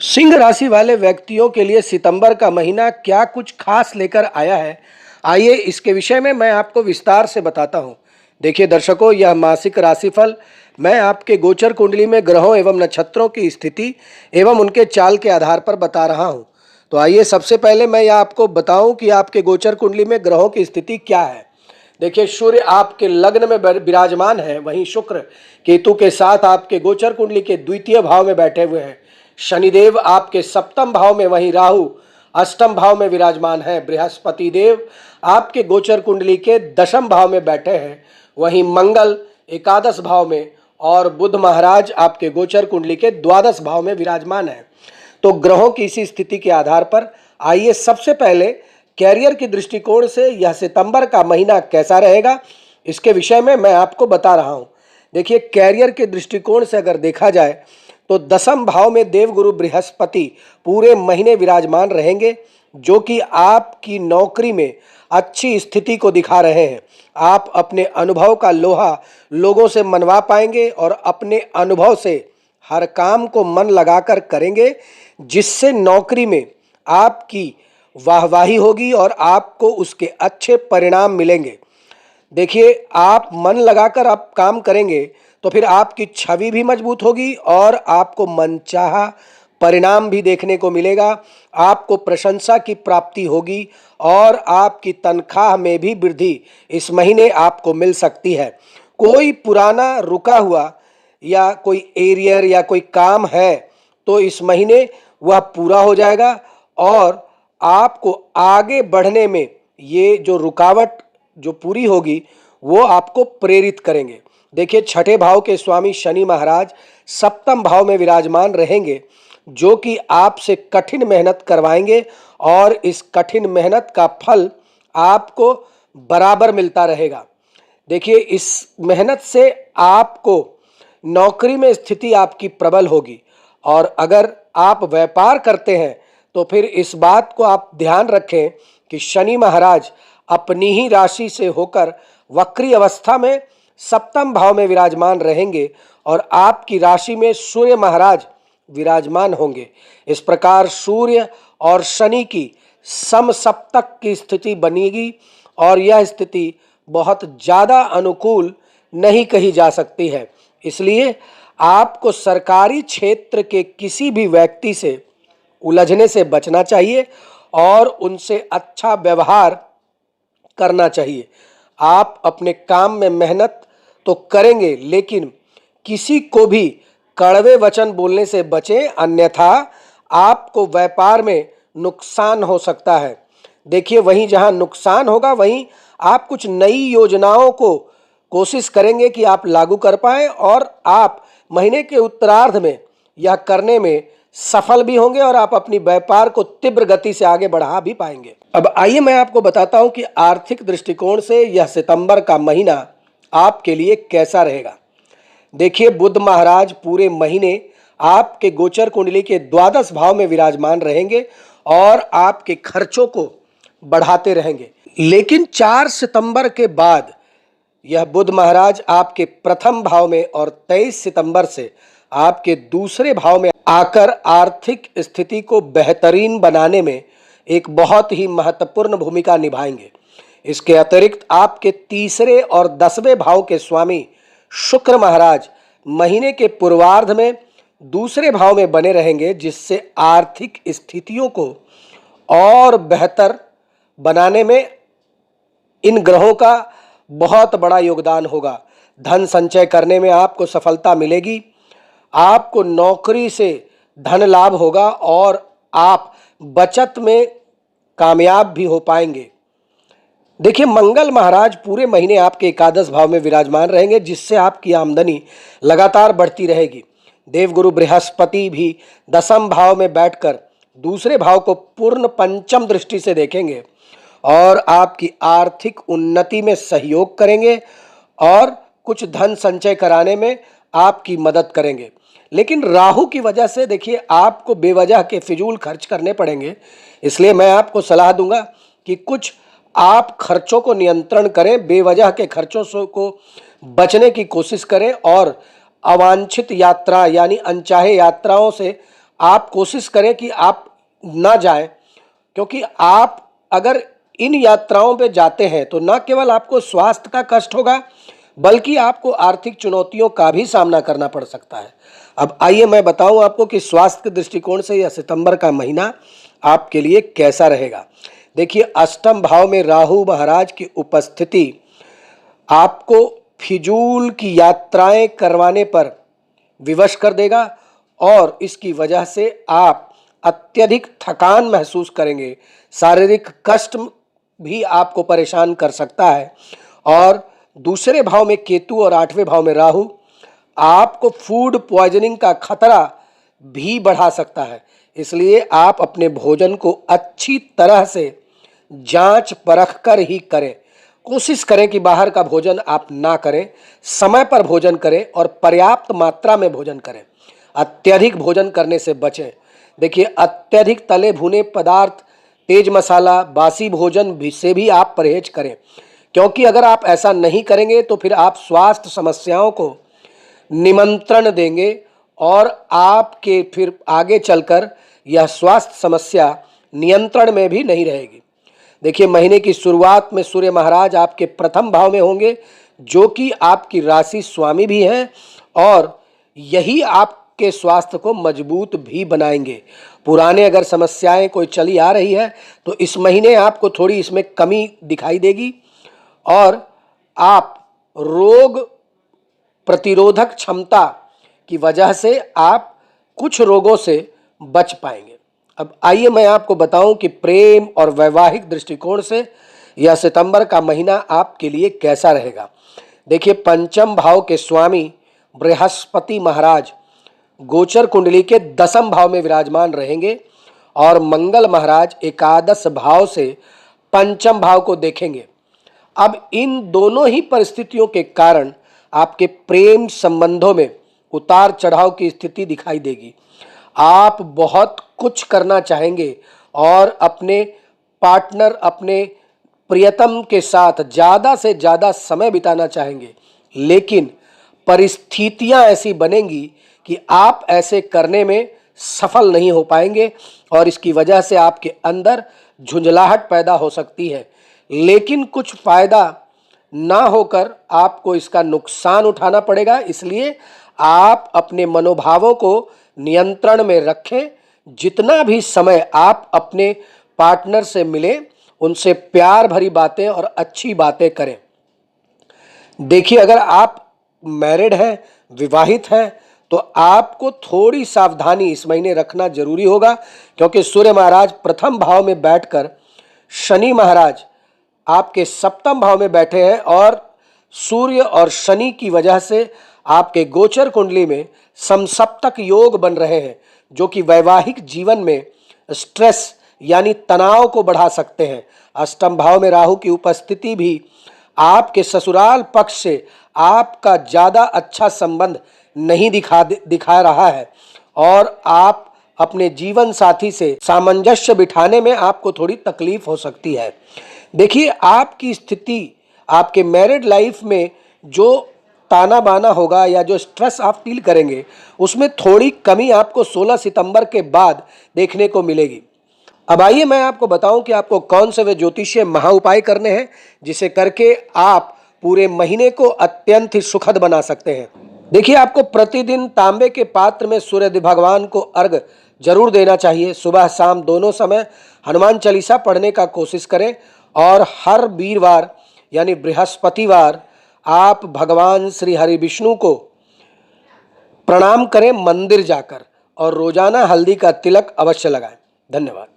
सिंह राशि वाले व्यक्तियों के लिए सितंबर का महीना क्या कुछ खास लेकर आया है। आइए इसके विषय में मैं आपको विस्तार से बताता हूँ। देखिए दर्शकों, यह मासिक राशिफल मैं आपके गोचर कुंडली में ग्रहों एवं नक्षत्रों की स्थिति एवं उनके चाल के आधार पर बता रहा हूँ। तो आइए सबसे पहले मैं यह आपको बताऊं कि आपके गोचर कुंडली में ग्रहों की स्थिति क्या है। देखिए, सूर्य आपके लग्न में विराजमान है, वहीं शुक्र केतु के साथ आपके गोचर कुंडली के द्वितीय भाव में बैठे हुए हैं। शनिदेव आपके सप्तम भाव में, वहीं राहु अष्टम भाव में विराजमान है। बृहस्पति देव आपके गोचर कुंडली के दशम भाव में बैठे हैं, वहीं मंगल एकादश भाव में और बुध महाराज आपके गोचर कुंडली के द्वादश भाव में विराजमान है। तो ग्रहों की इसी स्थिति के आधार पर आइए सबसे पहले कैरियर की दृष्टिकोण से यह सितंबर का महीना कैसा रहेगा, इसके विषय में मैं आपको बता रहा हूं। देखिए, कैरियर के दृष्टिकोण से अगर देखा जाए तो दशम भाव में देवगुरु बृहस्पति पूरे महीने विराजमान रहेंगे, जो कि आपकी नौकरी में अच्छी स्थिति को दिखा रहे हैं। आप अपने अनुभव का लोहा लोगों से मनवा पाएंगे और अपने अनुभव से हर काम को मन लगाकर करेंगे, जिससे नौकरी में आपकी वाहवाही होगी और आपको उसके अच्छे परिणाम मिलेंगे। देखिए, आप मन लगाकर आप काम करेंगे तो फिर आपकी छवि भी मजबूत होगी और आपको मनचाहा परिणाम भी देखने को मिलेगा। आपको प्रशंसा की प्राप्ति होगी और आपकी तनख्वाह में भी वृद्धि इस महीने आपको मिल सकती है। कोई पुराना रुका हुआ या कोई एरियर या कोई काम है तो इस महीने वह पूरा हो जाएगा और आपको आगे बढ़ने में ये जो रुकावट जो पूरी होगी वो आपको प्रेरित करेंगे। देखिए, छठे भाव के स्वामी शनि महाराज सप्तम भाव में विराजमान रहेंगे, जो कि आपसे कठिन मेहनत करवाएंगे और इस कठिन मेहनत का फल आपको बराबर मिलता रहेगा। देखिए, इस मेहनत से आपको नौकरी में स्थिति आपकी प्रबल होगी और अगर आप व्यापार करते हैं तो फिर इस बात को आप ध्यान रखें कि शनि महाराज अपनी ही राशि से होकर वक्री अवस्था में सप्तम भाव में विराजमान रहेंगे और आपकी राशि में सूर्य महाराज विराजमान होंगे। इस प्रकार सूर्य और शनि की समसप्तक की स्थिति बनेगी और यह स्थिति बहुत ज़्यादा अनुकूल नहीं कही जा सकती है। इसलिए आपको सरकारी क्षेत्र के किसी भी व्यक्ति से उलझने से बचना चाहिए और उनसे अच्छा व्यवहार करना चाहिए। आप अपने काम में मेहनत तो करेंगे, लेकिन किसी को भी कड़वे वचन बोलने से बचें, अन्यथा आपको व्यापार में नुकसान हो सकता है। देखिए, वहीं जहां नुकसान होगा वहीं आप कुछ नई योजनाओं को कोशिश करेंगे कि आप लागू कर पाएं और आप महीने के उत्तरार्ध में यह करने में सफल भी होंगे और आप अपनी व्यापार को तीव्र गति से आगे बढ़ा भी पाएंगे। अब आइए मैं आपको बताता हूं कि आर्थिक दृष्टिकोण से यह सितंबर का महीना आपके लिए कैसा रहेगा। देखिए, बुध महाराज पूरे महीने आपके गोचर कुंडली के द्वादश भाव में विराजमान रहेंगे और आपके खर्चों को बढ़ाते रहेंगे। लेकिन 4 सितंबर के बाद यह बुध महाराज आपके प्रथम भाव में और 23 सितंबर से आपके दूसरे भाव में आकर आर्थिक स्थिति को बेहतरीन बनाने में एक बहुत ही महत्वपूर्ण भूमिका निभाएंगे। इसके अतिरिक्त आपके तीसरे और 10वें भाव के स्वामी शुक्र महाराज महीने के पूर्वार्ध में दूसरे भाव में बने रहेंगे, जिससे आर्थिक स्थितियों को और बेहतर बनाने में इन ग्रहों का बहुत बड़ा योगदान होगा। धन संचय करने में आपको सफलता मिलेगी, आपको नौकरी से धन लाभ होगा और आप बचत में कामयाब भी हो पाएंगे। देखिए, मंगल महाराज पूरे महीने आपके एकादश भाव में विराजमान रहेंगे, जिससे आपकी आमदनी लगातार बढ़ती रहेगी। देवगुरु बृहस्पति भी दशम भाव में बैठकर दूसरे भाव को पूर्ण पंचम दृष्टि से देखेंगे और आपकी आर्थिक उन्नति में सहयोग करेंगे और कुछ धन संचय कराने में आपकी मदद करेंगे। लेकिन राहु की वजह से देखिए आपको बेवजह के फिजूल खर्च करने पड़ेंगे। इसलिए मैं आपको सलाह दूंगा कि कुछ आप खर्चों को नियंत्रण करें, बेवजह के खर्चों से को बचने की कोशिश करें और अवांछित यात्रा यानी अनचाहे यात्राओं से आप कोशिश करें कि आप ना जाएं, क्योंकि आप अगर इन यात्राओं पे जाते हैं तो न केवल आपको स्वास्थ्य का कष्ट होगा, बल्कि आपको आर्थिक चुनौतियों का भी सामना करना पड़ सकता है। अब आइए मैं बताऊं आपको कि स्वास्थ्य के दृष्टिकोण से यह सितंबर का महीना आपके लिए कैसा रहेगा। देखिए, अष्टम भाव में राहु महाराज की उपस्थिति आपको फिजूल की यात्राएं करवाने पर विवश कर देगा और इसकी वजह से आप अत्यधिक थकान महसूस करेंगे। शारीरिक कष्ट भी आपको परेशान कर सकता है। और दूसरे भाव में केतु और आठवें भाव में राहु आपको फूड पॉइजनिंग का खतरा भी बढ़ा सकता है। इसलिए आप अपने भोजन को अच्छी तरह से जांच परख कर ही करें। कोशिश करें कि बाहर का भोजन आप ना करें, समय पर भोजन करें और पर्याप्त मात्रा में भोजन करें। अत्यधिक भोजन करने से बचें। देखिए, अत्यधिक तले भुने पदार्थ, तेज मसाला, बासी भोजन से भी आप परहेज करें, क्योंकि अगर आप ऐसा नहीं करेंगे तो फिर आप स्वास्थ्य समस्याओं को निमंत्रण देंगे और आपके फिर आगे चलकर यह स्वास्थ्य समस्या नियंत्रण में भी नहीं रहेगी। देखिए, महीने की शुरुआत में सूर्य महाराज आपके प्रथम भाव में होंगे, जो कि आपकी राशि स्वामी भी हैं और यही आपके स्वास्थ्य को मजबूत भी बनाएंगे। पुराने अगर समस्याएं कोई चली आ रही है तो इस महीने आपको थोड़ी इसमें कमी दिखाई देगी और आप रोग प्रतिरोधक क्षमता की वजह से आप कुछ रोगों से बच पाएंगे। अब आइए मैं आपको बताऊं कि प्रेम और वैवाहिक दृष्टिकोण से यह सितंबर का महीना आपके लिए कैसा रहेगा। देखिए, पंचम भाव के स्वामी बृहस्पति महाराज गोचर कुंडली के दसम भाव में विराजमान रहेंगे और मंगल महाराज एकादश भाव से पंचम भाव को देखेंगे। अब इन दोनों ही परिस्थितियों के कारण आपके प्रेम संबंधों में उतार चढ़ाव की स्थिति दिखाई देगी। आप बहुत कुछ करना चाहेंगे और अपने पार्टनर, अपने प्रियतम के साथ ज़्यादा से ज़्यादा समय बिताना चाहेंगे, लेकिन परिस्थितियां ऐसी बनेंगी कि आप ऐसे करने में सफल नहीं हो पाएंगे और इसकी वजह से आपके अंदर झुंझलाहट पैदा हो सकती है। लेकिन कुछ फायदा ना होकर आपको इसका नुकसान उठाना पड़ेगा। इसलिए आप अपने मनोभावों को नियंत्रण में रखें। जितना भी समय आप अपने पार्टनर से मिलें, उनसे प्यार भरी बातें और अच्छी बातें करें। देखिए, अगर आप मैरिड हैं, विवाहित हैं, तो आपको थोड़ी सावधानी इस महीने रखना जरूरी होगा, क्योंकि सूर्य महाराज प्रथम भाव में बैठकर शनि महाराज आपके सप्तम भाव में बैठे हैं और सूर्य और शनि की वजह से आपके गोचर कुंडली में समसप्तक योग बन रहे हैं, जो कि वैवाहिक जीवन में स्ट्रेस यानी तनाव को बढ़ा सकते हैं। अष्टम भाव में राहु की उपस्थिति भी आपके ससुराल पक्ष से आपका ज़्यादा अच्छा संबंध नहीं दिखा रहा है और आप अपने जीवन साथी से सामंजस्य बिठाने में आपको थोड़ी तकलीफ हो सकती है। देखिए, आपकी स्थिति, आपके मैरिड लाइफ में जो ताना बाना होगा या जो स्ट्रेस आप फील करेंगे, उसमें थोड़ी कमी आपको 16 सितंबर के बाद देखने को मिलेगी। अब आइए मैं आपको बताऊं कि आपको कौन से वे ज्योतिषीय महा उपाय करने हैं, जिसे करके आप पूरे महीने को अत्यंत ही सुखद बना सकते हैं। देखिए, आपको प्रतिदिन तांबे के पात्र में सूर्य भगवान को अर्घ जरूर देना चाहिए। सुबह शाम दोनों समय हनुमान चालीसा पढ़ने का कोशिश करें और हर वीरवार यानी बृहस्पतिवार आप भगवान श्री हरि विष्णु को प्रणाम करें मंदिर जाकर और रोजाना हल्दी का तिलक अवश्य लगाएं। धन्यवाद।